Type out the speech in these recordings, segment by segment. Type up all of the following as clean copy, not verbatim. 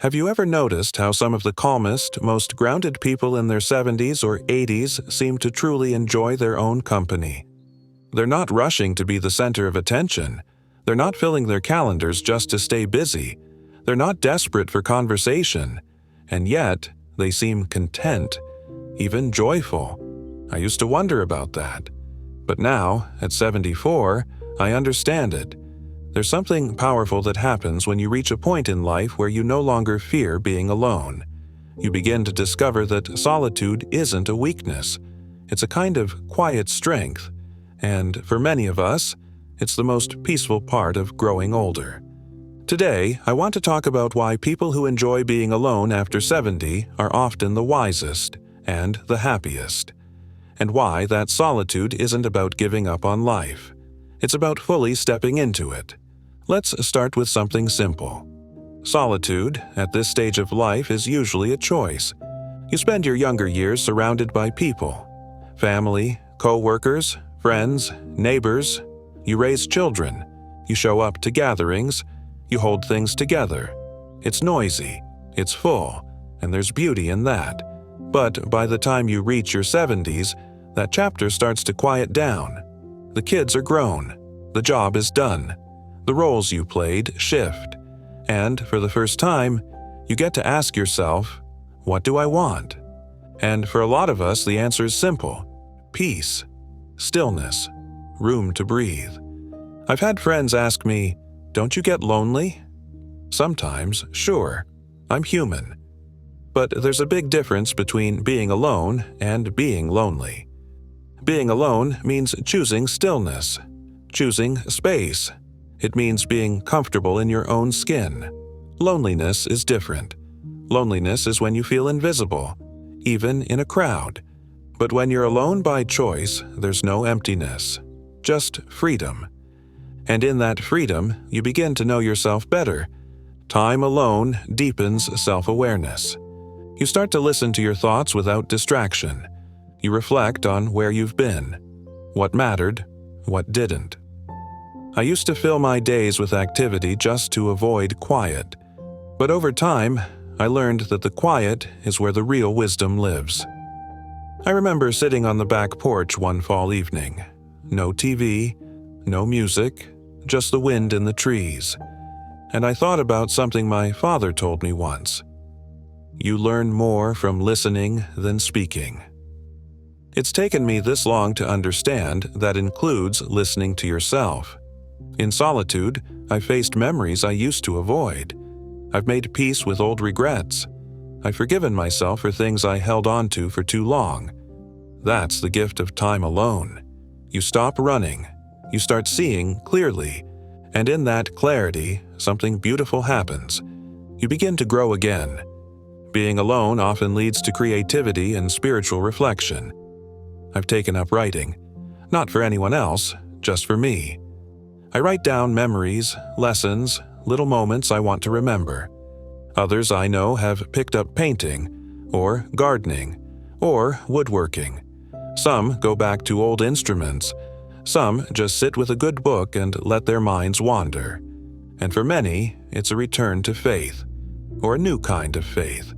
Have you ever noticed how some of the calmest, most grounded people in their 70s or 80s seem to truly enjoy their own company? They're not rushing to be the center of attention. They're not filling their calendars just to stay busy. They're not desperate for conversation. And yet, they seem content, even joyful. I used to wonder about that. But now, at 74, I understand it. There's something powerful that happens when you reach a point in life where you no longer fear being alone. You begin to discover that solitude isn't a weakness. It's a kind of quiet strength. And for many of us, it's the most peaceful part of growing older. Today, I want to talk about why people who enjoy being alone after 70 are often the wisest and the happiest, and why that solitude isn't about giving up on life. It's about fully stepping into it. Let's start with something simple. Solitude, at this stage of life, is usually a choice. You spend your younger years surrounded by people, family, co-workers, friends, neighbors. You raise children. You show up to gatherings. You hold things together. It's noisy. It's full. And there's beauty in that. But by the time you reach your 70s, that chapter starts to quiet down. The kids are grown. The job is done. The roles you played shift. And for the first time, you get to ask yourself, what do I want? And for a lot of us, the answer is simple. Peace. Stillness. Room to breathe. I've had friends ask me, don't you get lonely? Sometimes, sure. I'm human. But there's a big difference between being alone and being lonely. Being alone means choosing stillness, choosing space. It means being comfortable in your own skin. Loneliness is different. Loneliness is when you feel invisible, even in a crowd. But when you're alone by choice, there's no emptiness, just freedom. And in that freedom, you begin to know yourself better. Time alone deepens self-awareness. You start to listen to your thoughts without distraction. You reflect on where you've been, what mattered, what didn't. I used to fill my days with activity just to avoid quiet. But over time, I learned that the quiet is where the real wisdom lives. I remember sitting on the back porch one fall evening. No TV, no music, just the wind in the trees. And I thought about something my father told me once. You learn more from listening than speaking. It's taken me this long to understand that includes listening to yourself. In solitude, I've faced memories I used to avoid. I've made peace with old regrets. I've forgiven myself for things I held on to for too long. That's the gift of time alone. You stop running. You start seeing clearly. And in that clarity, something beautiful happens. You begin to grow again. Being alone often leads to creativity and spiritual reflection. I've taken up writing. Not for anyone else, just for me. I write down memories, lessons, little moments I want to remember. Others I know have picked up painting, or gardening, or woodworking. Some go back to old instruments. Some just sit with a good book and let their minds wander. And for many, it's a return to faith, or a new kind of faith.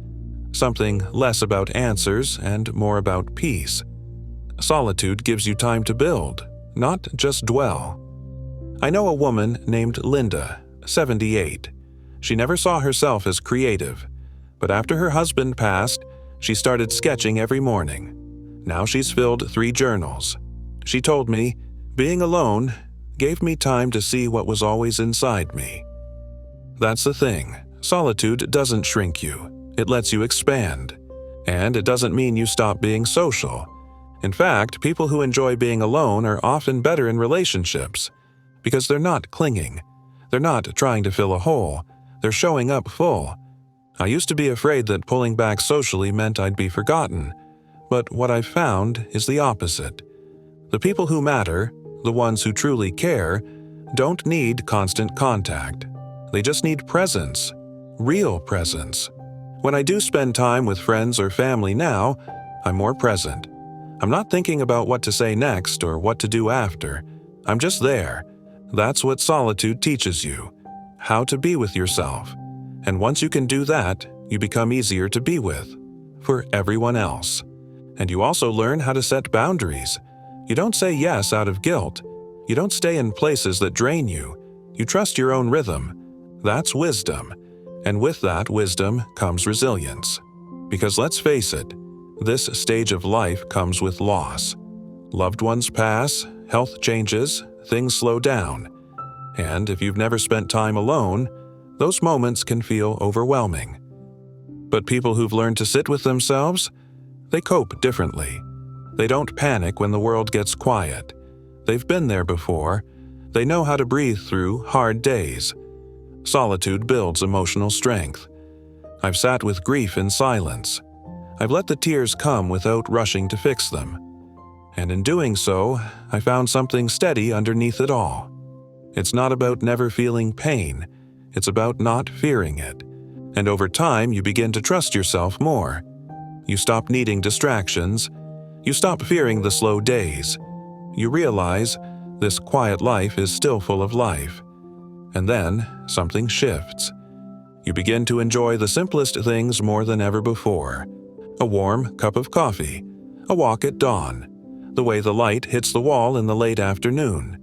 Something less about answers and more about peace. Solitude gives you time to build, not just dwell. I know a woman named Linda, 78. She never saw herself as creative, but after her husband passed, she started sketching every morning. Now she's filled 3 journals. She told me, being alone gave me time to see what was always inside me. That's the thing. Solitude doesn't shrink you. It lets you expand. And it doesn't mean you stop being social. In fact, people who enjoy being alone are often better in relationships. Because they're not clinging. They're not trying to fill a hole. They're showing up full. I used to be afraid that pulling back socially meant I'd be forgotten. But what I've found is the opposite. The people who matter, the ones who truly care, don't need constant contact. They just need presence. Real presence. When I do spend time with friends or family now, I'm more present. I'm not thinking about what to say next or what to do after. I'm just there. That's what solitude teaches you, how to be with yourself. And once you can do that, you become easier to be with, for everyone else. And you also learn how to set boundaries. You don't say yes out of guilt. You don't stay in places that drain you. You trust your own rhythm. That's wisdom. And with that wisdom comes resilience. Because let's face it, this stage of life comes with loss. Loved ones pass, health changes, things slow down. And if you've never spent time alone, those moments can feel overwhelming. But people who've learned to sit with themselves, they cope differently. They don't panic when the world gets quiet. They've been there before. They know how to breathe through hard days. Solitude builds emotional strength. I've sat with grief in silence. I've let the tears come without rushing to fix them. And in doing so, I found something steady underneath it all. It's not about never feeling pain. It's about not fearing it. And over time, you begin to trust yourself more. You stop needing distractions. You stop fearing the slow days. You realize this quiet life is still full of life. And then something shifts. You begin to enjoy the simplest things more than ever before. A warm cup of coffee, a walk at dawn, the way the light hits the wall in the late afternoon.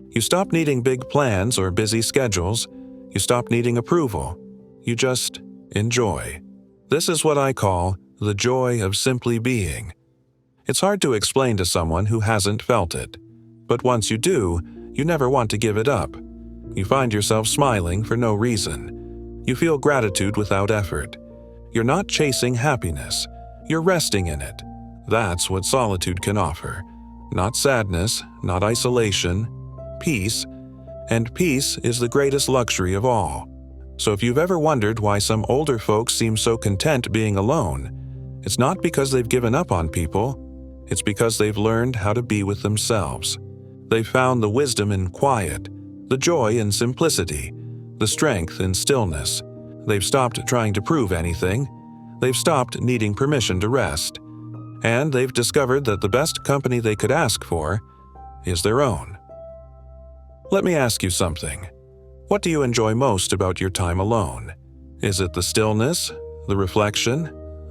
You stop needing big plans or busy schedules. You stop needing approval. You just enjoy. This is what I call the joy of simply being. It's hard to explain to someone who hasn't felt it. But once you do, you never want to give it up. You find yourself smiling for no reason. You feel gratitude without effort. You're not chasing happiness. You're resting in it. That's what solitude can offer. Not sadness, not isolation, peace. And peace is the greatest luxury of all. So if you've ever wondered why some older folks seem so content being alone, it's not because they've given up on people. It's because they've learned how to be with themselves. They've found the wisdom in quiet, the joy in simplicity, the strength in stillness. They've stopped trying to prove anything. They've stopped needing permission to rest. And they've discovered that the best company they could ask for is their own. Let me ask you something. What do you enjoy most about your time alone? Is it the stillness, the reflection,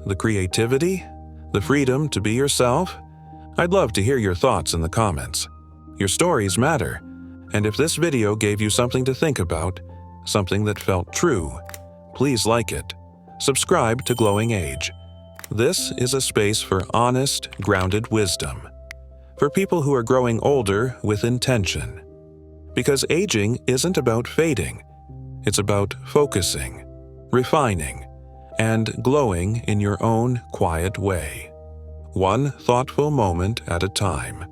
the creativity, the freedom to be yourself? I'd love to hear your thoughts in the comments. Your stories matter, and if this video gave you something to think about, something that felt true, please like it. Subscribe to GlowingAge. This is a space for honest, grounded wisdom. For people who are growing older with intention. Because aging isn't about fading. It's about focusing, refining, and glowing in your own quiet way. One thoughtful moment at a time.